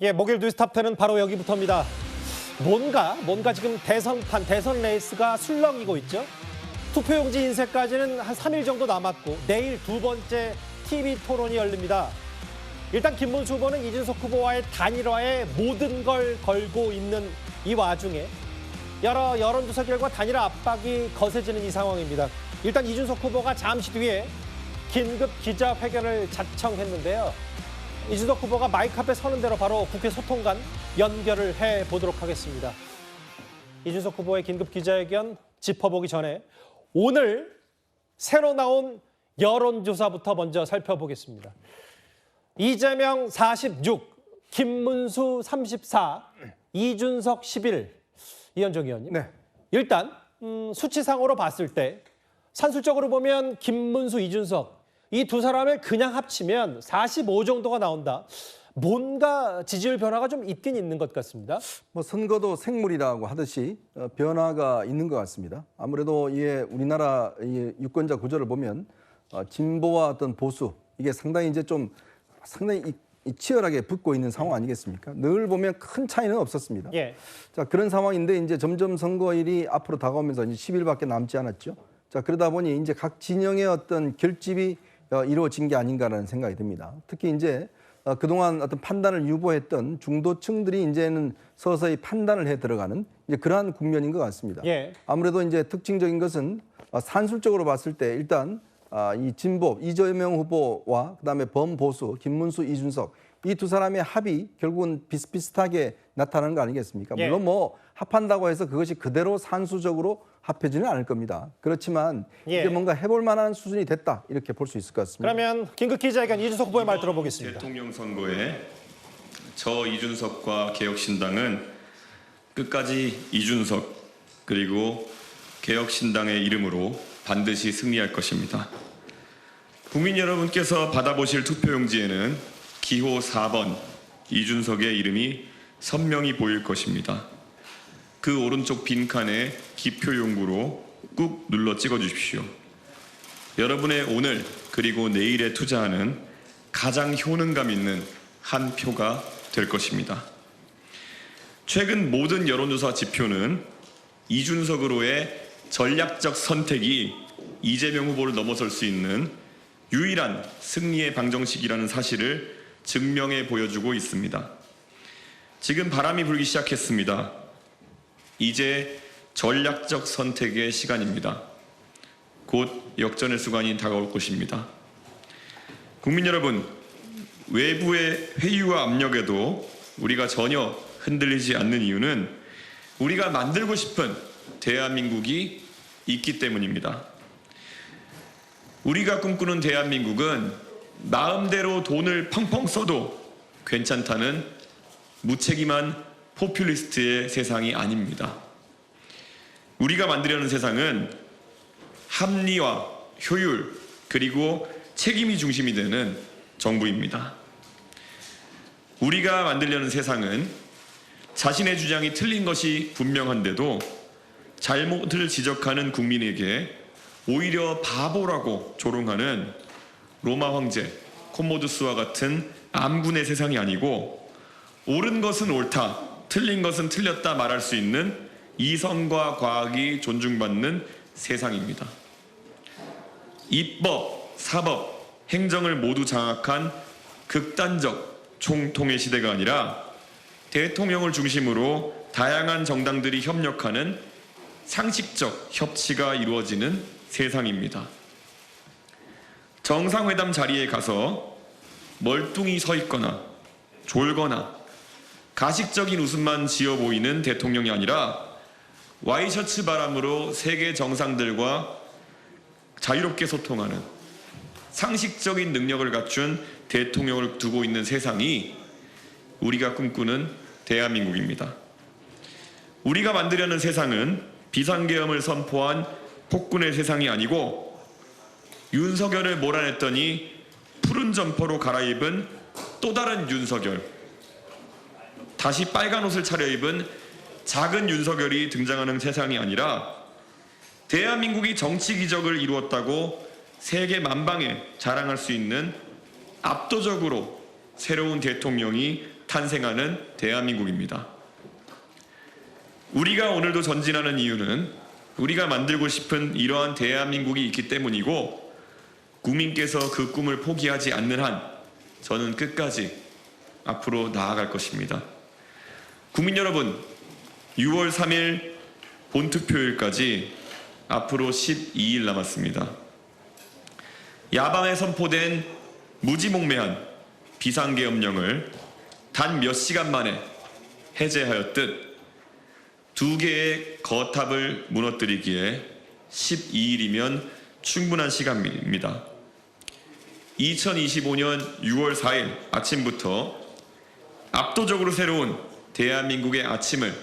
예, 목요일 뉴스 탑10은 바로 여기부터입니다. 뭔가 지금 대선 레이스가 술렁이고 있죠. 투표용지 인쇄까지는 한 3일 정도 남았고 내일 두 번째 TV 토론이 열립니다. 일단 김문수 후보는 이준석 후보와의 단일화에 모든 걸 걸고 있는 이 와중에 여러 여론조사 결과 단일화 압박이 거세지는 이 상황입니다. 일단 이준석 후보가 잠시 뒤에 긴급 기자회견을 자청했는데요. 이준석 후보가 마이크 앞에 서는 대로 바로 국회 소통관 연결을 해보도록 하겠습니다. 이준석 후보의 긴급 기자회견 짚어보기 전에 오늘 새로 나온 여론조사부터 먼저 살펴보겠습니다. 이재명 46, 김문수 34, 이준석 11. 이현정 의원님. 네. 일단 수치상으로 봤을 때 산술적으로 보면 김문수, 이준석 이 두 사람을 그냥 합치면 45 정도가 나온다. 뭔가 지지율 변화가 좀 있긴 있는 것 같습니다. 뭐 선거도 생물이라고 하듯이 변화가 있는 것 같습니다. 아무래도 이게 우리나라 유권자 구조를 보면 진보와 어떤 보수 이게 상당히 이제 좀 상당히 치열하게 붙고 있는 상황 아니겠습니까? 늘 보면 큰 차이는 없었습니다. 예. 자, 그런 상황인데 이제 점점 선거일이 앞으로 다가오면서 이제 10일밖에 남지 않았죠. 자, 그러다 보니 이제 각 진영의 어떤 결집이 이루어진 게 아닌가라는 생각이 듭니다. 특히 이제 그동안 어떤 판단을 유보했던 중도층들이 이제는 서서히 판단을 해 들어가는 이제 그러한 국면인 것 같습니다. 예. 아무래도 이제 특징적인 것은 산술적으로 봤을 때 일단 이 진보 이재명 후보와 그다음에 범보수 김문수 이준석 이 두 사람의 합이 결국은 비슷비슷하게 나타나는 거 아니겠습니까? 예. 물론 뭐 합한다고 해서 그것이 그대로 산수적으로 합해지는 않을 겁니다. 그렇지만 예. 이제 뭔가 해볼 만한 수준이 됐다 이렇게 볼 수 있을 것 같습니다. 그러면 긴급 기자회견 이준석 후보의 말 들어보겠습니다. 대통령 선거에 저 이준석과 개혁신당은 끝까지 이준석 그리고 개혁신당의 이름으로 반드시 승리할 것입니다. 국민 여러분께서 받아보실 투표용지에는 기호 4번 이준석의 이름이 선명히 보일 것입니다. 그 오른쪽 빈칸에 기표용구로 꾹 눌러 찍어주십시오. 여러분의 오늘 그리고 내일에 투자하는 가장 효능감 있는 한 표가 될 것입니다. 최근 모든 여론조사 지표는 이준석으로의 전략적 선택이 이재명 후보를 넘어설 수 있는 유일한 승리의 방정식이라는 사실을 증명해 보여주고 있습니다. 지금 바람이 불기 시작했습니다. 이제 전략적 선택의 시간입니다. 곧 역전의 순간이 다가올 것입니다. 국민 여러분, 외부의 회유와 압력에도 우리가 전혀 흔들리지 않는 이유는 우리가 만들고 싶은 대한민국이 있기 때문입니다. 우리가 꿈꾸는 대한민국은 마음대로 돈을 펑펑 써도 괜찮다는 무책임한 포퓰리스트의 세상이 아닙니다. 우리가 만들려는 세상은 합리화, 효율, 그리고 책임이 중심이 되는 정부입니다. 우리가 만들려는 세상은 자신의 주장이 틀린 것이 분명한데도 잘못을 지적하는 국민에게 오히려 바보라고 조롱하는 로마 황제 콤모두스와 같은 암군의 세상이 아니고 옳은 것은 옳다, 틀린 것은 틀렸다 말할 수 있는 이성과 과학이 존중받는 세상입니다. 입법, 사법, 행정을 모두 장악한 극단적 총통의 시대가 아니라 대통령을 중심으로 다양한 정당들이 협력하는 상식적 협치가 이루어지는 세상입니다. 정상회담 자리에 가서 멀뚱히 서 있거나 졸거나 가식적인 웃음만 지어 보이는 대통령이 아니라 와이셔츠 바람으로 세계 정상들과 자유롭게 소통하는 상식적인 능력을 갖춘 대통령을 두고 있는 세상이 우리가 꿈꾸는 대한민국입니다. 우리가 만들려는 세상은 비상계엄을 선포한 폭군의 세상이 아니고 윤석열을 몰아냈더니 푸른 점퍼로 갈아입은 또 다른 윤석열, 다시 빨간 옷을 차려입은 작은 윤석열이 등장하는 세상이 아니라 대한민국이 정치 기적을 이루었다고 세계 만방에 자랑할 수 있는 압도적으로 새로운 대통령이 탄생하는 대한민국입니다. 우리가 오늘도 전진하는 이유는 우리가 만들고 싶은 이러한 대한민국이 있기 때문이고, 국민께서 그 꿈을 포기하지 않는 한 저는 끝까지 앞으로 나아갈 것입니다. 국민 여러분, 6월 3일 본투표일까지 앞으로 12일 남았습니다. 야밤에 선포된 무지몽매한 비상계엄령을 단 몇 시간 만에 해제하였듯 두 개의 거탑을 무너뜨리기에 12일이면 충분한 시간입니다. 2025년 6월 4일 아침부터 압도적으로 새로운 대한민국의 아침을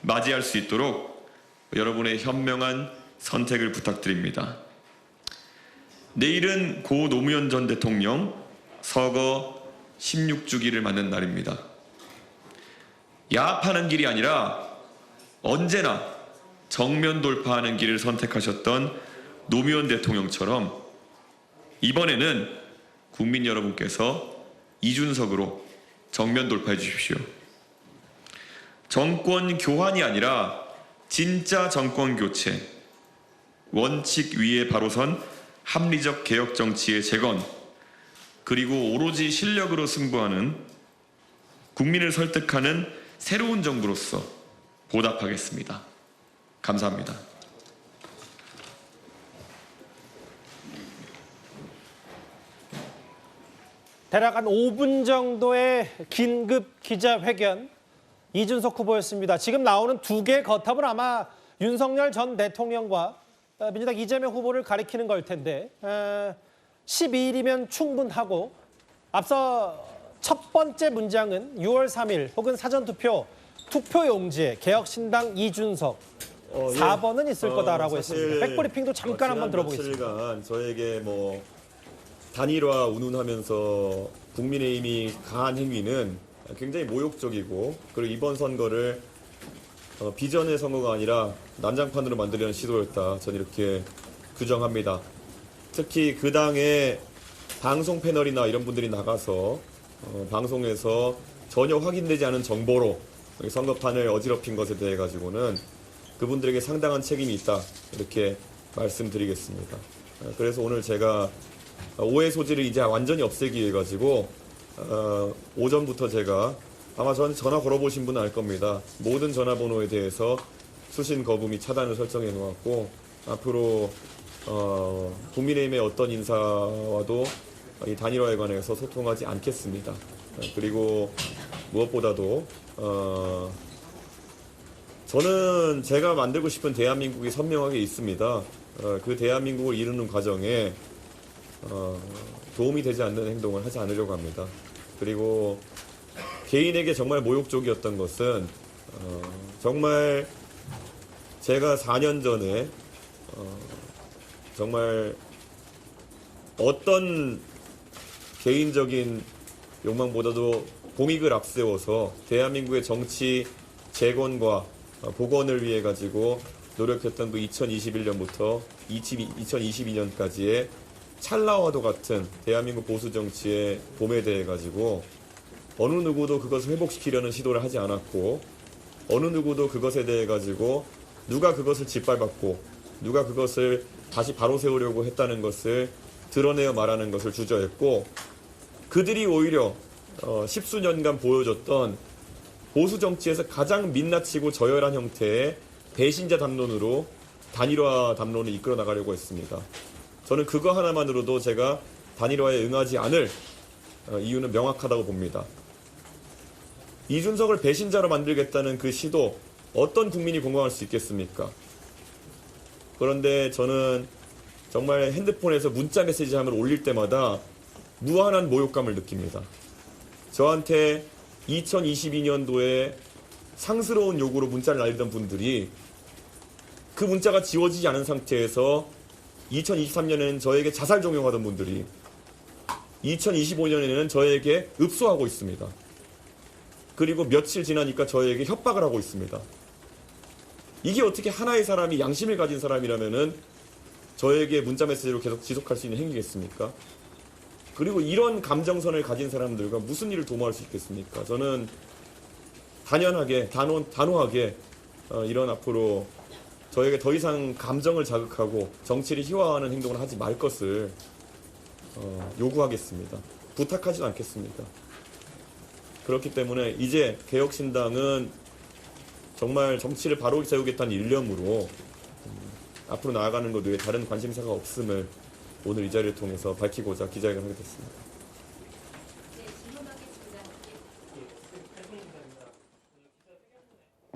맞이할 수 있도록 여러분의 현명한 선택을 부탁드립니다. 내일은 고 노무현 전 대통령 서거 16주기를 맞는 날입니다. 야합하는 길이 아니라 언제나 정면 돌파하는 길을 선택하셨던 노무현 대통령처럼 이번에는 국민 여러분께서 이준석으로 정면 돌파해 주십시오. 정권 교환이 아니라 진짜 정권 교체, 원칙 위에 바로 선 합리적 개혁 정치의 재건, 그리고 오로지 실력으로 승부하는 국민을 설득하는 새로운 정부로서 보답하겠습니다. 감사합니다. 대략 한 5분 정도의 긴급 기자회견, 이준석 후보였습니다. 지금 나오는 두 개의 거탑은 아마 윤석열 전 대통령과 민주당 이재명 후보를 가리키는 걸 텐데 12일이면 충분하고, 앞서 첫 번째 문장은 6월 3일 혹은 사전투표 투표용지에 개혁신당 이준석 4번은 있을 거다라고 했습니다. 백브리핑도 잠깐 한번 들어보겠습니다. 며칠간 저에게 단일화 운운하면서 국민의힘이 가한 행위는 굉장히 모욕적이고, 그리고 이번 선거를 비전의 선거가 아니라 난장판으로 만들려는 시도였다, 저는 이렇게 규정합니다. 특히 그 당의 방송 패널이나 이런 분들이 나가서 방송에서 전혀 확인되지 않은 정보로 선거판을 어지럽힌 것에 대해 가지고는 그분들에게 상당한 책임이 있다, 이렇게 말씀드리겠습니다. 그래서 오늘 제가 오해 소지를 이제 완전히 없애기 위해 가지고 오전부터 제가, 아마 전화 걸어보신 분은 알 겁니다, 모든 전화번호에 대해서 수신 거부 및 차단을 설정해 놓았고, 앞으로 국민의힘의 어떤 인사와도 이 단일화에 관해서 소통하지 않겠습니다. 그리고 무엇보다도 저는 제가 만들고 싶은 대한민국이 선명하게 있습니다. 그 대한민국을 이루는 과정에 도움이 되지 않는 행동을 하지 않으려고 합니다. 그리고 개인에게 정말 모욕적이었던 것은 정말 제가 4년 전에 정말 어떤 개인적인 욕망보다도 공익을 앞세워서 대한민국의 정치 재건과 복원을 위해 가지고 노력했던 그 2021년부터 2022년까지의 찰나와도 같은 대한민국 보수 정치의 봄에 대해 가지고 어느 누구도 그것을 회복시키려는 시도를 하지 않았고, 어느 누구도 그것에 대해 가지고 누가 그것을 짓밟았고 누가 그것을 다시 바로 세우려고 했다는 것을 드러내어 말하는 것을 주저했고, 그들이 오히려 십수년간 보여줬던 보수 정치에서 가장 민낯이고 저열한 형태의 배신자 담론으로 단일화 담론을 이끌어 나가려고 했습니다. 저는 그거 하나만으로도 제가 단일화에 응하지 않을 이유는 명확하다고 봅니다. 이준석을 배신자로 만들겠다는 그 시도, 어떤 국민이 공감할 수 있겠습니까? 그런데 저는 정말 핸드폰에서 문자 메시지함을 올릴 때마다 무한한 모욕감을 느낍니다. 저한테 2022년도에 상스러운 요구로 문자를 날리던 분들이 그 문자가 지워지지 않은 상태에서 2023년에는 저에게 자살 종용하던 분들이 2025년에는 저에게 읍소하고 있습니다. 그리고 며칠 지나니까 저에게 협박을 하고 있습니다. 이게 어떻게 하나의 사람이, 양심을 가진 사람이라면은 저에게 문자 메시지로 계속 지속할 수 있는 행위겠습니까? 그리고 이런 감정선을 가진 사람들과 무슨 일을 도모할 수 있겠습니까? 저는 단연하게, 단호하게 이런 앞으로 저에게 더 이상 감정을 자극하고 정치를 희화화하는 행동을 하지 말 것을 요구하겠습니다. 부탁하지도 않겠습니다. 그렇기 때문에 이제 개혁신당은 정말 정치를 바로 세우겠다는 일념으로 앞으로 나아가는 것 외에 다른 관심사가 없음을 오늘 이 자리를 통해서 밝히고자 기자회견을 하게 됐습니다.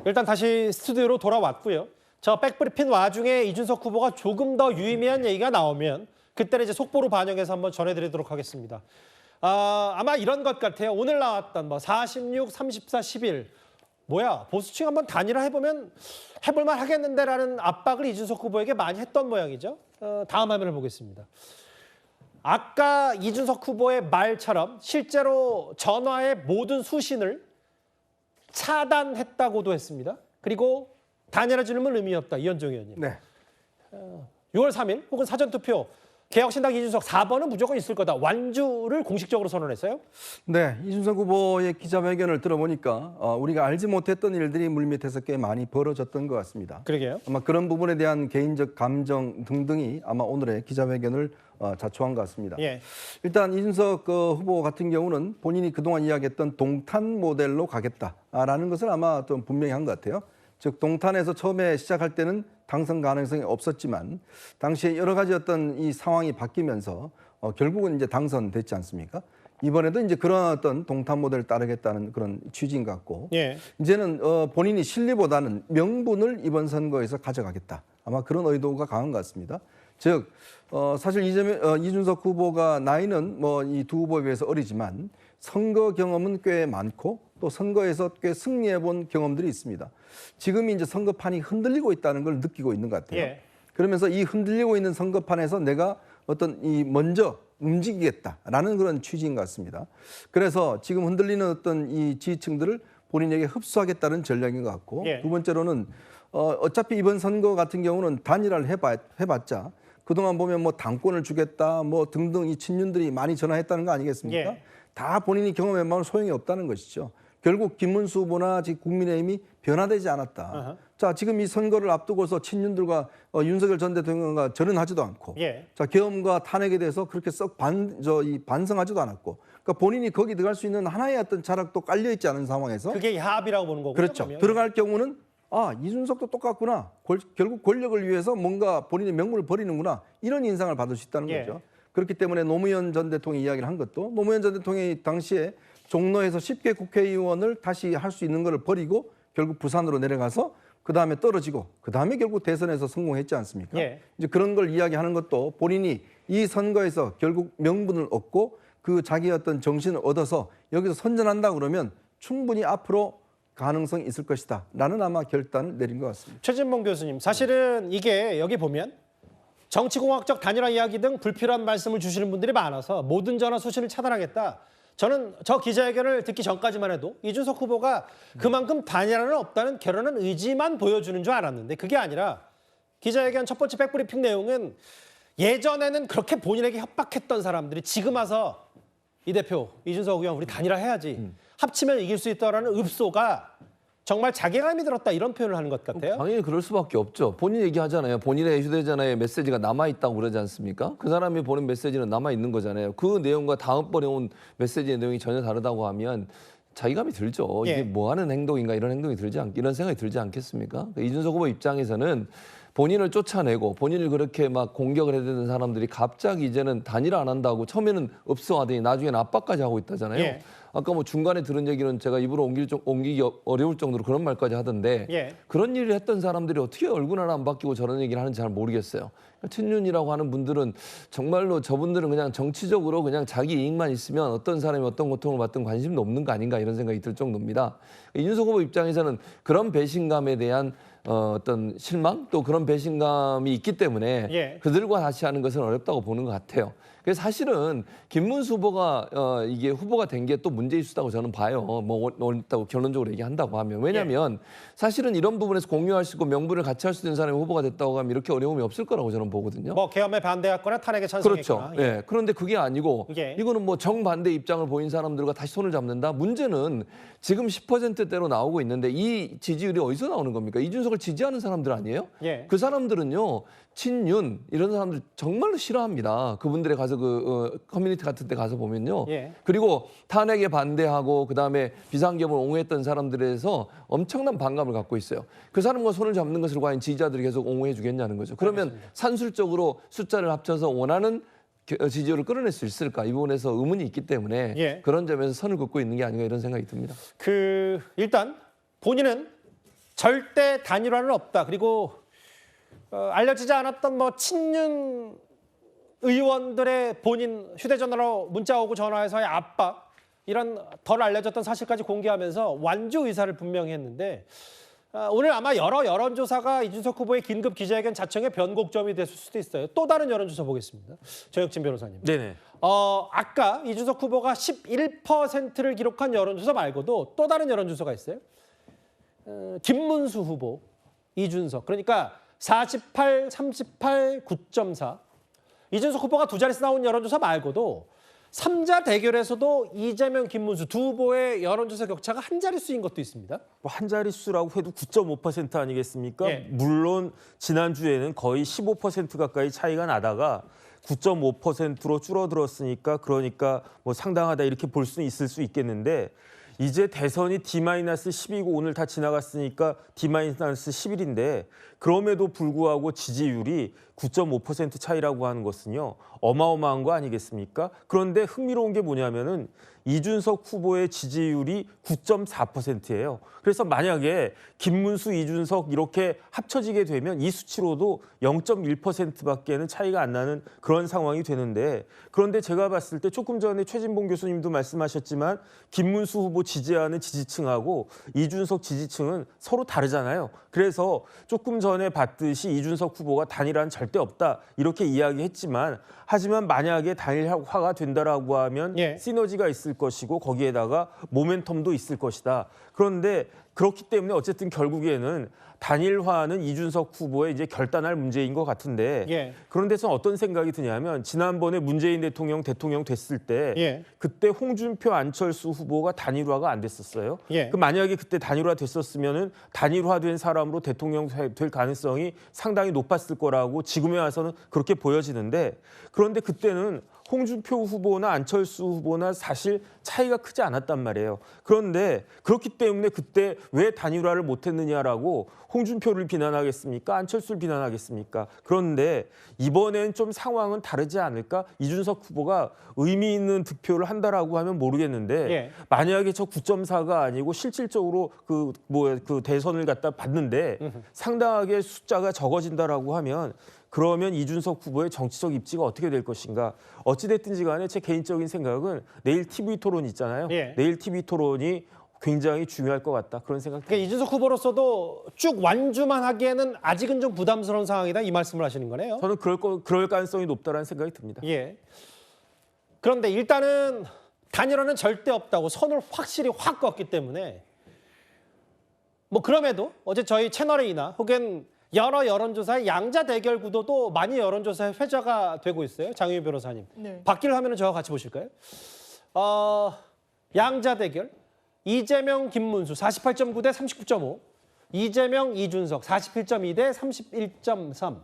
일단 다시 스튜디오로 돌아왔고요. 저 백브리핑 와중에 이준석 후보가 조금 더 유의미한 얘기가 나오면 그때는 이제 속보로 반영해서 한번 전해드리도록 하겠습니다. 아마 이런 것 같아요. 오늘 나왔던 46, 34, 11. 뭐야, 보수층 한번 단일화 해보면 해볼만 하겠는데라는 압박을 이준석 후보에게 많이 했던 모양이죠. 다음 화면을 보겠습니다. 아까 이준석 후보의 말처럼 실제로 전화의 모든 수신을 차단했다고도 했습니다. 그리고 단일화 질문 의미 없다. 이현정 의원님. 네. 6월 3일 혹은 사전투표 개혁신당 이준석 4번은 무조건 있을 거다. 완주를 공식적으로 선언했어요. 네, 이준석 후보의 기자회견을 들어보니까 우리가 알지 못했던 일들이 물밑에서 꽤 많이 벌어졌던 것 같습니다. 그러게요. 아마 그런 부분에 대한 개인적 감정 등등이 아마 오늘의 기자회견을 자초한 것 같습니다. 예. 일단 이준석 후보 같은 경우는 본인이 그동안 이야기했던 동탄 모델로 가겠다라는 것을 아마 좀 분명히 한 것 같아요. 즉 동탄에서 처음에 시작할 때는 당선 가능성이 없었지만 당시에 여러 가지 어떤 이 상황이 바뀌면서 결국은 이제 당선됐지 않습니까? 이번에도 이제 그런 어떤 동탄 모델을 따르겠다는 그런 취지인 것 같고 예. 이제는 본인이 실리보다는 명분을 이번 선거에서 가져가겠다. 아마 그런 의도가 강한 것 같습니다. 즉 사실 이준석 후보가 나이는 뭐 이 두 후보에 비해서 어리지만 선거 경험은 꽤 많고 또 선거에서 꽤 승리해 본 경험들이 있습니다. 지금 이제 선거판이 흔들리고 있다는 걸 느끼고 있는 것 같아요. 예. 그러면서 이 흔들리고 있는 선거판에서 내가 어떤 이 먼저 움직이겠다라는 그런 취지인 것 같습니다. 그래서 지금 흔들리는 어떤 이 지지층들을 본인에게 흡수하겠다는 전략인 것 같고 예. 두 번째로는 어차피 이번 선거 같은 경우는 단일화를 해봤자 그동안 보면 뭐 당권을 주겠다 뭐 등등 이 친윤들이 많이 전화했다는 거 아니겠습니까? 예. 다 본인이 경험해봐도 소용이 없다는 것이죠. 결국 김문수 후보나 지금 국민의힘이 변화되지 않았다. 어허. 자, 지금 이 선거를 앞두고서 친윤들과 윤석열 전 대통령과 절연하지도 않고, 예. 자 계엄과 탄핵에 대해서 그렇게 썩 반성하지도 않았고, 그러니까 본인이 거기 들어갈 수 있는 하나의 어떤 자락도 깔려 있지 않은 상황에서, 그게 합이라고 보는 거고요. 그렇죠. 그러면. 들어갈 경우는 이준석도 똑같구나. 결국 권력을 위해서 뭔가 본인의 명분을 버리는구나. 이런 인상을 받을 수 있다는 예. 거죠. 그렇기 때문에 노무현 전 대통령이 이야기를 한 것도 노무현 전 대통령이 당시에 종로에서 10개 국회의원을 다시 할 수 있는 것을 버리고 결국 부산으로 내려가서 그다음에 떨어지고 그다음에 결국 대선에서 성공했지 않습니까? 예. 이제 그런 걸 이야기하는 것도 본인이 이 선거에서 결국 명분을 얻고 그 자기의 어떤 정신을 얻어서 여기서 선전한다 그러면 충분히 앞으로 가능성이 있을 것이다 라는 아마 결단을 내린 것 같습니다. 최진봉 교수님, 사실은 이게 여기 보면 정치공학적 단일화 이야기 등 불필요한 말씀을 주시는 분들이 많아서 모든 전화 수신을 차단하겠다. 저는 저 기자회견을 듣기 전까지만 해도 이준석 후보가 그만큼 단일화는 없다는 결연한 의지만 보여주는 줄 알았는데 그게 아니라 기자회견 첫 번째 백브리핑 내용은 예전에는 그렇게 본인에게 협박했던 사람들이 지금 와서 이 대표, 이준석 의원 우리 단일화 해야지. 합치면 이길 수 있다라는 읍소가 정말 자괴감이 들었다 이런 표현을 하는 것 같아요. 당연히 그럴 수밖에 없죠. 본인 얘기하잖아요. 본인의 휴대전화에 메시지가 남아있다고 그러지 않습니까? 그 사람이 보낸 메시지는 남아있는 거잖아요. 그 내용과 다음번에 온 메시지의 내용이 전혀 다르다고 하면 자괴감이 들죠. 예. 이게 뭐 하는 행동인가 이런 행동이 이런 생각이 들지 않겠습니까? 이준석 후보 입장에서는 본인을 쫓아내고 본인을 그렇게 막 공격을 해야 되는 사람들이 갑자기 이제는 단일화 안 한다고 처음에는 읍소하더니 나중에는 압박까지 하고 있다잖아요. 예. 아까 뭐 중간에 들은 얘기는 제가 입으로 옮기기 어려울 정도로 그런 말까지 하던데 예. 그런 일을 했던 사람들이 어떻게 얼굴 하나 안 바뀌고 저런 얘기를 하는지 잘 모르겠어요. 친윤이라고 하는 분들은 정말로 저분들은 그냥 정치적으로 그냥 자기 이익만 있으면 어떤 사람이 어떤 고통을 받든 관심도 없는 거 아닌가 이런 생각이 들 정도입니다. 이준석 후보 입장에서는 그런 배신감에 대한 어떤 실망 또 그런 배신감이 있기 때문에 예. 그들과 다시 하는 것은 어렵다고 보는 것 같아요. 그래서 사실은 김문수 후보가 이게 후보가 된 게 또 문제 있다고 저는 봐요. 뭐 어렵다고 결론적으로 얘기한다고 하면 왜냐하면 사실은 이런 부분에서 공유할 수 있고 명분을 같이 할 수 있는 사람이 후보가 됐다고 하면 이렇게 어려움이 없을 거라고 저는 보거든요. 뭐 계엄에 반대했거나 탄핵에 찬성했거나. 그렇죠. 예. 그런데 그게 아니고 예. 이거는 뭐 정반대 입장을 보인 사람들과 다시 손을 잡는다. 문제는 지금 10%대로 나오고 있는데 이 지지율이 어디서 나오는 겁니까? 이준석을 지지하는 사람들 아니에요? 예. 그 사람들은요. 친윤 이런 사람들 정말로 싫어합니다. 그분들에 가서 커뮤니티 같은 데 가서 보면요. 예. 그리고 탄핵에 반대하고 그다음에 비상계엄을 옹호했던 사람들에서 엄청난 반감을 갖고 있어요. 그 사람과 손을 잡는 것을 과연 지지자들이 계속 옹호해 주겠냐는 거죠. 그러면 산술적으로 숫자를 합쳐서 원하는 지지율을 끌어낼 수 있을까? 이 부분에서 의문이 있기 때문에 예. 그런 점에서 선을 긋고 있는 게 아닌가 이런 생각이 듭니다. 일단 본인은 절대 단일화는 없다. 그리고 알려지지 않았던 뭐 친윤 의원들의 본인 휴대전화로 문자 오고 전화해서의 압박 이런 덜 알려졌던 사실까지 공개하면서 완주 의사를 분명히 했는데 오늘 아마 여러 여론조사가 이준석 후보의 긴급 기자회견 자청의 변곡점이 됐을 수도 있어요. 또 다른 여론조사 보겠습니다. 조혁진 변호사님. 네네. 아까 이준석 후보가 11%를 기록한 여론조사 말고도 또 다른 여론조사가 있어요. 김문수 후보, 이준석. 그러니까 48, 38, 9.4. 이준석 후보가 두 자릿수 나온 여론조사 말고도 3자 대결에서도 이재명, 김문수 두 후보의 여론조사 격차가 한 자릿수인 것도 있습니다. 뭐 한 자릿수라고 해도 9.5% 아니겠습니까? 예. 물론 지난주에는 거의 15% 가까이 차이가 나다가 9.5%로 줄어들었으니까 그러니까 뭐 상당하다 이렇게 볼 수는 있을 수 있겠는데 이제 대선이 D-10이고 오늘 다 지나갔으니까 D-11인데 그럼에도 불구하고 지지율이 9.5% 차이라고 하는 것은요. 어마어마한 거 아니겠습니까? 그런데 흥미로운 게 뭐냐면은 이준석 후보의 지지율이 9.4%예요. 그래서 만약에 김문수, 이준석 이렇게 합쳐지게 되면 이 수치로도 0.1%밖에는 차이가 안 나는 그런 상황이 되는데 그런데 제가 봤을 때 조금 전에 최진봉 교수님도 말씀하셨지만 김문수 후보 지지하는 지지층하고 이준석 지지층은 서로 다르잖아요. 그래서 조금 전에 봤듯이 이준석 후보가 단일화는 절대 없다 이렇게 이야기했지만 하지만 만약에 단일화가 된다라고 하면 예. 시너지가 있을 것이고 거기에다가 모멘텀도 있을 것이다. 그런데 그렇기 때문에 어쨌든 결국에는 단일화는 이준석 후보의 이제 결단할 문제인 것 같은데 예. 그런데 저는 어떤 생각이 드냐면 지난번에 문재인 대통령 됐을 때 예. 그때 홍준표, 안철수 후보가 단일화가 안 됐었어요. 예. 그 만약에 그때 단일화 됐었으면은 단일화된 사람으로 대통령 될 가능성이 상당히 높았을 거라고 지금에 와서는 그렇게 보여지는데 그런데 그때는 홍준표 후보나 안철수 후보나 사실 차이가 크지 않았단 말이에요. 그런데 그렇기 때문에 그때 왜 단일화를 못했느냐라고 홍준표를 비난하겠습니까? 안철수를 비난하겠습니까? 그런데 이번엔 좀 상황은 다르지 않을까? 이준석 후보가 의미 있는 득표를 한다라고 하면 모르겠는데 예. 만약에 저 9.4가 아니고 실질적으로 그 대선을 갖다 봤는데 상당하게 숫자가 적어진다라고 하면 그러면 이준석 후보의 정치적 입지가 어떻게 될 것인가. 어찌됐든지 간에 제 개인적인 생각은 내일 TV 토론 있잖아요. 예. 내일 TV 토론이 굉장히 중요할 것 같다. 그런 생각 그러니까 이준석 후보로서도 쭉 완주만 하기에는 아직은 좀 부담스러운 상황이다 이 말씀을 하시는 거네요. 저는 그럴 가능성이 높다라는 생각이 듭니다. 예. 그런데 일단은 단일화는 절대 없다고 선을 확실히 확 껐기 때문에 뭐 그럼에도 어제 저희 채널A나 혹은 여러 여론조사의 양자 대결 구도도 많이 여론조사에 회자가 되고 있어요. 장유희 변호사님. 네. 바뀔 화면을 저와 같이 보실까요? 양자 대결. 이재명, 김문수 48.9 대 39.5. 이재명, 이준석 41.2 대 31.3.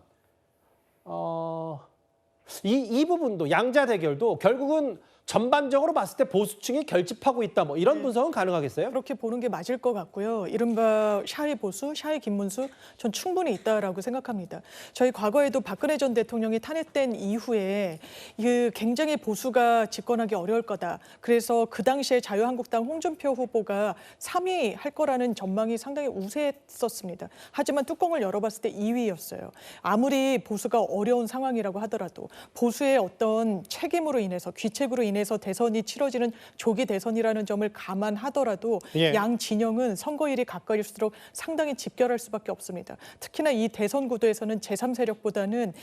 이 부분도 양자 대결도 결국은 전반적으로 봤을 때 보수층이 결집하고 있다. 뭐 이런 분석은 가능하겠어요? 그렇게 보는 게 맞을 것 같고요. 이른바 샤이 보수, 샤이 김문수 전 충분히 있다라고 생각합니다. 저희 과거에도 박근혜 전 대통령이 탄핵된 이후에 굉장히 보수가 집권하기 어려울 거다. 그래서 그 당시에 자유한국당 홍준표 후보가 3위 할 거라는 전망이 상당히 우세했었습니다. 하지만 뚜껑을 열어봤을 때 2위였어요. 아무리 보수가 어려운 상황이라고 하더라도 보수의 어떤 책임으로 인해서 귀책으로 인해서 인해서 대선이 치러지는 조기 대선이라는 점을 감안하더라도 예. 양 진영은 선거일이 가까일수록 상당히 집결할 수밖에 없습니다. 특히나 이 대선 구도에서는 제3세력보다는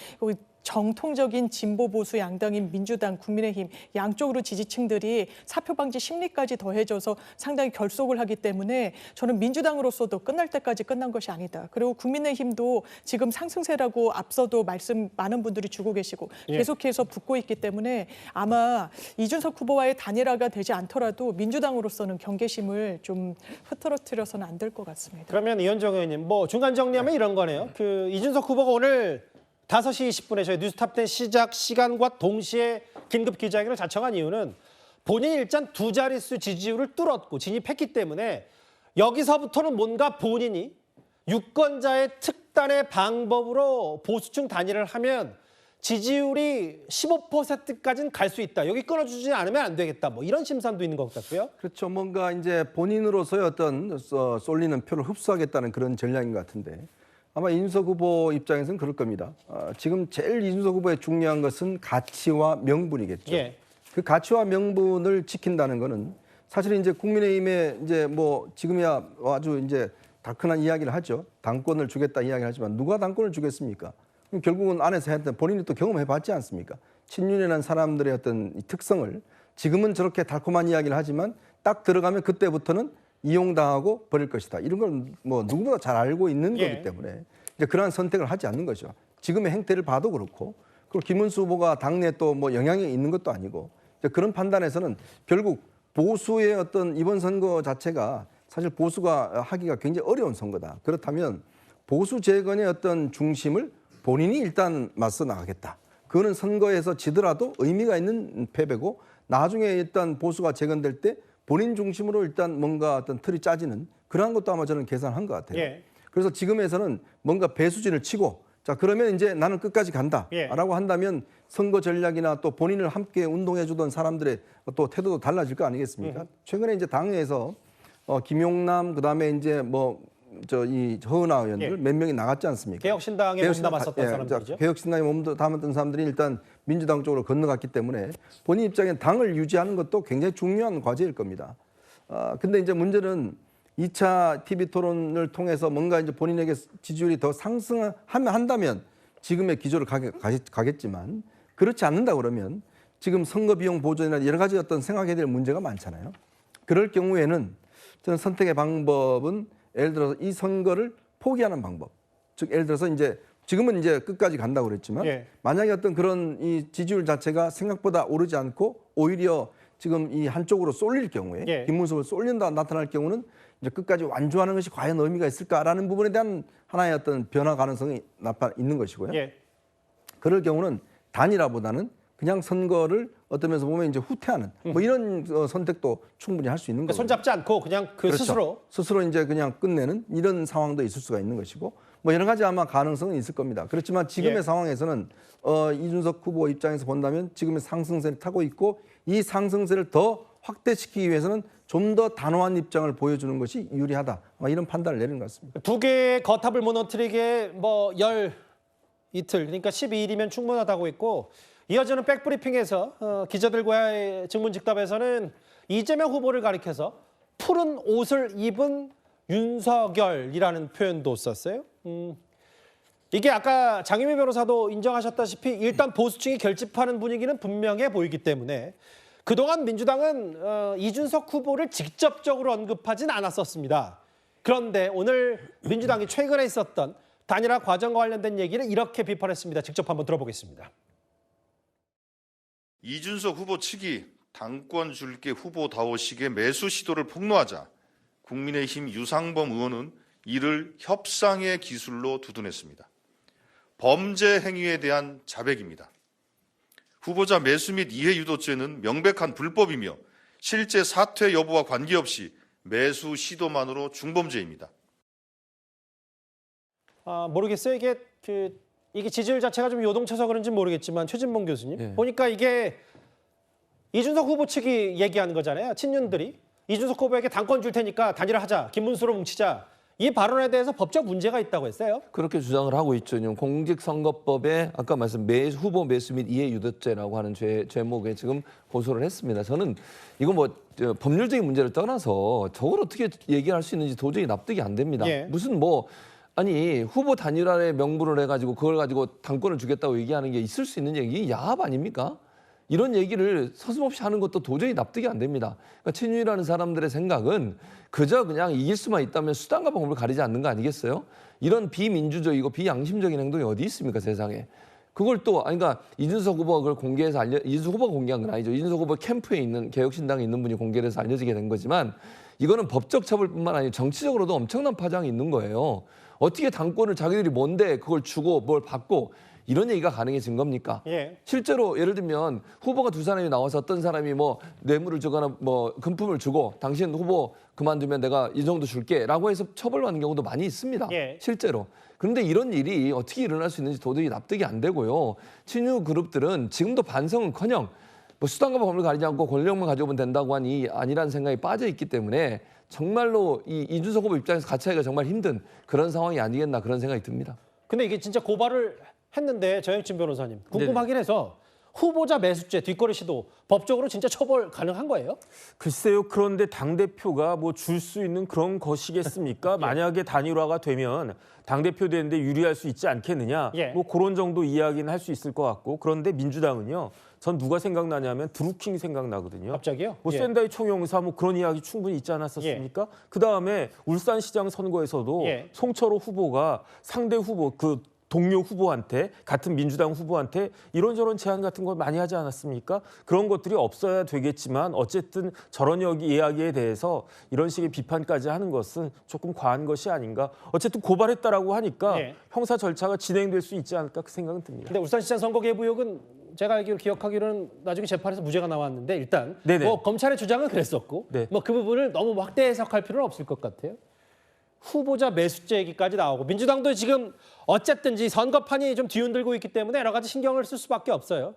정통적인 진보 보수 양당인 민주당, 국민의힘 양쪽으로 지지층들이 사표 방지 심리까지 더해져서 상당히 결속을 하기 때문에 저는 민주당으로서도 끝날 때까지 끝난 것이 아니다. 그리고 국민의힘도 지금 상승세라고 앞서도 말씀 많은 분들이 주고 계시고 예. 계속해서 붙고 있기 때문에 아마 이준석 후보와의 단일화가 되지 않더라도 민주당으로서는 경계심을 좀 흐트러뜨려서는 안 될 것 같습니다. 그러면 이현정 의원님, 뭐 중간 정리하면 이런 거네요. 그 이준석 후보가 오늘 5시 20분에 저희 뉴스탑10 시작 시간과 동시에 긴급 기자회견을 자청한 이유는 본인이 일단 두 자릿수 지지율을 뚫었고 진입했기 때문에 여기서부터는 뭔가 본인이 유권자의 특단의 방법으로 보수층 단일을 하면 지지율이 15%까지는 갈 수 있다. 여기 끊어주지 않으면 안 되겠다. 뭐 이런 심산도 있는 것 같고요. 그렇죠. 뭔가 이제 본인으로서의 어떤 쏠리는 표를 흡수하겠다는 그런 전략인 것 같은데 아마 이준석 후보 입장에서는 그럴 겁니다. 지금 제일 이준석 후보의 중요한 것은 가치와 명분이겠죠. 예. 그 가치와 명분을 지킨다는 거는 사실 이제 국민의힘에 이제 뭐 지금이야 아주 이제 다크난 이야기를 하죠. 당권을 주겠다 이야기를 하지만 누가 당권을 주겠습니까? 그럼 결국은 안에서 했던 본인이 또 경험해 봤지 않습니까? 친윤이라는 사람들의 어떤 이 특성을 지금은 저렇게 달콤한 이야기를 하지만 딱 들어가면 그때부터는 이용당하고 버릴 것이다. 이런 걸 뭐 누구보다 잘 알고 있는 예. 거기 때문에 이제 그러한 선택을 하지 않는 거죠. 지금의 행태를 봐도 그렇고 그리고 김문수 후보가 당내에 또 뭐 영향이 있는 것도 아니고 이제 그런 판단에서는 결국 보수의 어떤 이번 선거 자체가 사실 보수가 하기가 굉장히 어려운 선거다. 그렇다면 보수 재건의 어떤 중심을 본인이 일단 맞서 나가겠다. 그거는 선거에서 지더라도 의미가 있는 패배고 나중에 일단 보수가 재건될 때 본인 중심으로 일단 뭔가 어떤 틀이 짜지는 그러한 것도 아마 저는 계산한 것 같아요. 예. 그래서 지금에서는 뭔가 배수진을 치고 자 그러면 이제 나는 끝까지 간다라고 예. 한다면 선거 전략이나 또 본인을 함께 운동해 주던 사람들의 또 태도도 달라질 거 아니겠습니까? 최근에 이제 당에서 김용남 그다음에 이제 뭐 저 이 허은하 의원들 예. 몇 명이 나갔지 않습니까? 개혁신당에 몸 남았었던 사람들이죠. 개혁신당에 몸 담았던 사람들이 일단 민주당 쪽으로 건너갔기 때문에 본인 입장엔 당을 유지하는 것도 굉장히 중요한 과제일 겁니다. 근데 이제 문제는 2차 TV 토론을 통해서 뭔가 이제 본인에게 지지율이 더 한다면 지금의 기조를 가겠지만 그렇지 않는다 그러면 지금 선거 비용 보전이나 여러 가지 어떤 생각해야 될 문제가 많잖아요. 그럴 경우에는 저는 선택의 방법은 예를 들어서 이 선거를 포기하는 방법. 즉 예를 들어서 이제 지금은 이제 끝까지 간다고 그랬지만 예. 만약에 어떤 그런 이 지지율 자체가 생각보다 오르지 않고 오히려 지금 이 한쪽으로 쏠릴 경우에 예. 김문수를 쏠린다 나타날 경우는 이제 끝까지 완주하는 것이 과연 의미가 있을까라는 부분에 대한 하나의 어떤 변화 가능성이 있는 것이고요. 예. 그럴 경우는 단일화보다는 그냥 선거를 어떤 면에서 보면 이제 후퇴하는 뭐 이런 선택도 충분히 할 수 있는 거죠. 손잡지 않고 그냥 그 그렇죠. 스스로 이제 그냥 끝내는 이런 상황도 있을 수가 있는 것이고 뭐 여러 가지 아마 가능성은 있을 겁니다. 그렇지만 지금의 예. 상황에서는 이준석 후보 입장에서 본다면 지금의 상승세를 타고 있고 이 상승세를 더 확대시키기 위해서는 좀 더 단호한 입장을 보여주는 것이 유리하다. 아마 이런 판단을 내리는 것 같습니다. 두 개의 거탑을 무너뜨리기에 뭐 이틀 그러니까 12일이면 충분하다고 했고 이어지는 백브리핑에서 기자들과의 증문즉답에서는 이재명 후보를 가리켜서 푸른 옷을 입은 윤석열이라는 표현도 썼어요. 이게 아까 장유미 변호사도 인정하셨다시피 일단 보수층이 결집하는 분위기는 분명해 보이기 때문에 그동안 민주당은 이준석 후보를 직접적으로 언급하진 않았었습니다. 그런데 오늘 민주당이 최근에 있었던 단일화 과정과 관련된 얘기를 이렇게 비판했습니다. 직접 한번 들어보겠습니다. 이준석 후보 측이 당권 줄게 후보다워식의 매수 시도를 폭로하자 국민의힘 유상범 의원은 이를 협상의 기술로 두둔했습니다. 범죄 행위에 대한 자백입니다. 후보자 매수 및 이해 유도죄는 명백한 불법이며 실제 사퇴 여부와 관계없이 매수 시도만으로 중범죄입니다. 모르겠어요. 이게 지지율 자체가 좀 요동쳐서 그런지 모르겠지만 최진봉 교수님 예. 보니까 이게 이준석 후보 측이 얘기하는 거잖아요. 친윤들이 이준석 후보에게 당권 줄 테니까 단일화하자, 김문수로 뭉치자 이 발언에 대해서 법적 문제가 있다고 했어요. 그렇게 주장을 하고 있죠. 지금 공직선거법에 아까 말씀 후보 매수 및 이해유도죄라고 하는 죄목에 지금 고소를 했습니다. 저는 이거 뭐 법률적인 문제를 떠나서 저걸 어떻게 얘기할 수 있는지 도저히 납득이 안 됩니다. 예. 무슨 뭐 아니 후보 단일화에 명분을 해가지고 그걸 가지고 당권을 주겠다고 얘기하는 게 있을 수 있는 얘기 야합 아닙니까? 이런 얘기를 서슴없이 하는 것도 도저히 납득이 안 됩니다. 그러니까 친윤이라는 사람들의 생각은 그저 그냥 이길 수만 있다면 수단과 방법을 가리지 않는 거 아니겠어요? 이런 비민주적이고 비양심적인 행동이 어디 있습니까, 세상에? 그걸 또 그러니까 이준석 후보가 그걸 공개해서 이준석 후보가 공개한 건 아니죠. 이준석 후보 캠프에 있는 개혁신당에 있는 분이 공개를 해서 알려지게 된 거지만 이거는 법적 처벌뿐만 아니라 정치적으로도 엄청난 파장이 있는 거예요. 어떻게 당권을 자기들이 뭔데 그걸 주고 뭘 받고 이런 얘기가 가능해진 겁니까? 예. 실제로 예를 들면 후보가 두 사람이 나와서 어떤 사람이 뭐 뇌물을 주거나 뭐 금품을 주고 당신 후보 그만두면 내가 이 정도 줄게라고 해서 처벌받는 경우도 많이 있습니다. 예. 실제로. 그런데 이런 일이 어떻게 일어날 수 있는지 도저히 납득이 안 되고요. 친유 그룹들은 지금도 반성은커녕 뭐 수단과 법을 가리지 않고 권력만 가져오면 된다고 하니 아니라는 생각이 빠져 있기 때문에 정말로 이 이준석 후보 입장에서 같이 하기가 정말 힘든 그런 상황이 아니겠나 그런 생각이 듭니다. 근데 이게 진짜 고발을 했는데 정영진 변호사님 궁금하긴 해서 후보자 매수죄 뒷거래 시도 법적으로 진짜 처벌 가능한 거예요? 글쎄요. 그런데 당대표가 뭐 줄 수 있는 그런 것이겠습니까? 만약에 단일화가 되면 당대표 되는데 유리할 수 있지 않겠느냐. 예. 뭐 그런 정도 이야기는 할 수 있을 것 같고. 그런데 민주당은요. 전 누가 생각나냐면 드루킹 생각나거든요. 갑자기요? 뭐 예. 샌다이 총영사 뭐 그런 이야기 충분히 있지 않았었습니까? 그다음에 울산시장 선거에서도 예. 송철호 후보가 상대 후보 동료 후보한테 같은 민주당 후보한테 이런저런 제안 같은 걸 많이 하지 않았습니까? 그런 것들이 없어야 되겠지만 어쨌든 저런 이야기에 대해서 이런 식의 비판까지 하는 것은 조금 과한 것이 아닌가. 어쨌든 고발했다라고 하니까 예. 형사 절차가 진행될 수 있지 않을까 그 생각은 듭니다. 근데 울산시장 선거 개부 의혹은 제가 기억하기로는 나중에 재판에서 무죄가 나왔는데 일단 네네. 뭐 검찰의 주장은 그랬었고 네. 뭐 그 부분을 너무 확대 해석할 필요는 없을 것 같아요. 후보자 매수죄 얘기까지 나오고 민주당도 지금 어쨌든지 선거판이 좀 뒤흔들고 있기 때문에 여러 가지 신경을 쓸 수밖에 없어요.